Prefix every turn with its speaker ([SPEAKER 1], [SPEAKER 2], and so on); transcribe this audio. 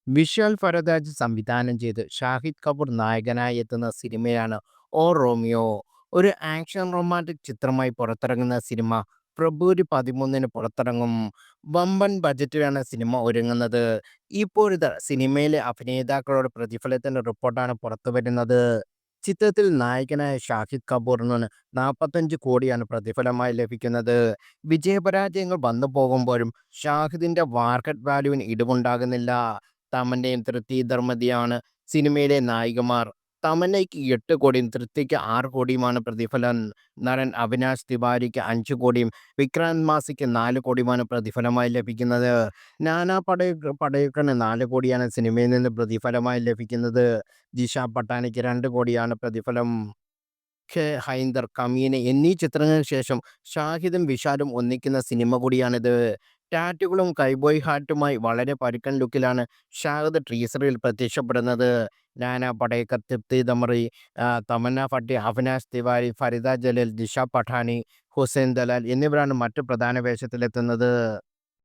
[SPEAKER 1] വിശാൽ ഫരദാജ് സംവിധാനം ചെയ്ത് ഷാഹിദ് കപൂർ നായകനായി എത്തുന്ന സിനിമയാണ് ഓ റോമിയോ. ഒരു ആക്ഷൻ റൊമാൻറ്റിക് ചിത്രമായി പുറത്തിറങ്ങുന്ന സിനിമ ഫെബ്രുവരി 13-ന് പുറത്തിറങ്ങും. വമ്പൻ ബജറ്റിലാണ് സിനിമ ഒരുങ്ങുന്നത്. ഇപ്പോഴത്തെ സിനിമയിലെ അഭിനേതാക്കളുടെ പ്രതിഫലത്തിന്റെ റിപ്പോർട്ടാണ് പുറത്തുവരുന്നത്. ചിത്രത്തിൽ നായകനായ ഷാഹിദ് കപൂറിന് 45 കോടിയാണ് പ്രതിഫലമായി ലഭിക്കുന്നത്. വിജയപരാജയങ്ങൾ വന്നു പോകുമ്പോഴും ഷാഹിദിന്റെ മാർക്കറ്റ് വാല്യൂവിന് ഇടിവുണ്ടാകുന്നില്ല. തമന്നയും തൃപ്തി ധർമ്മതിയാണ് സിനിമയിലെ നായികമാർ. തമന്നയ്ക്ക് 8 കോടിയും തൃപ്തിക്ക് 6 കോടിയുമാണ് പ്രതിഫലം. നടൻ അവിനാശ് തിവാരിക്ക് 5 കോടിയും വിക്രാന്ത് മാസിക്ക് 4 കോടിയുമാണ് പ്രതിഫലമായി ലഭിക്കുന്നത്. നാനാ പടേക്കറിന് 4 കോടിയാണ് സിനിമയിൽ നിന്ന് പ്രതിഫലമായി ലഭിക്കുന്നത്. ജിഷ പട്ടാനിക്ക് 2 കോടിയാണ് പ്രതിഫലം. ഹൈന്ദർ, കമീന എന്നീ ചിത്രങ്ങൾക്ക് ശേഷം ഷാഹിദും വിശാലും ഒന്നിക്കുന്ന സിനിമ കൂടിയാണിത്. ടാറ്റുകളും കൈബോയ് ഹാറ്റുമായി വളരെ പരുക്കൻ ലുക്കിലാണ് ഷാഹിദ് ടീസറിൽ പ്രത്യക്ഷപ്പെടുന്നത്. നാനാ പടേക്കർ, തൃപ്തി ദമറി, തമന്ന ഭട്ടി, അവിനാശ് തിവാരി, ഫരിദ ജലീൽ, ദിഷ പഠാനി, ഹുസൈൻ ദലാൽ എന്നിവരാണ് മറ്റു പ്രധാന വേഷത്തിലെത്തുന്നത്.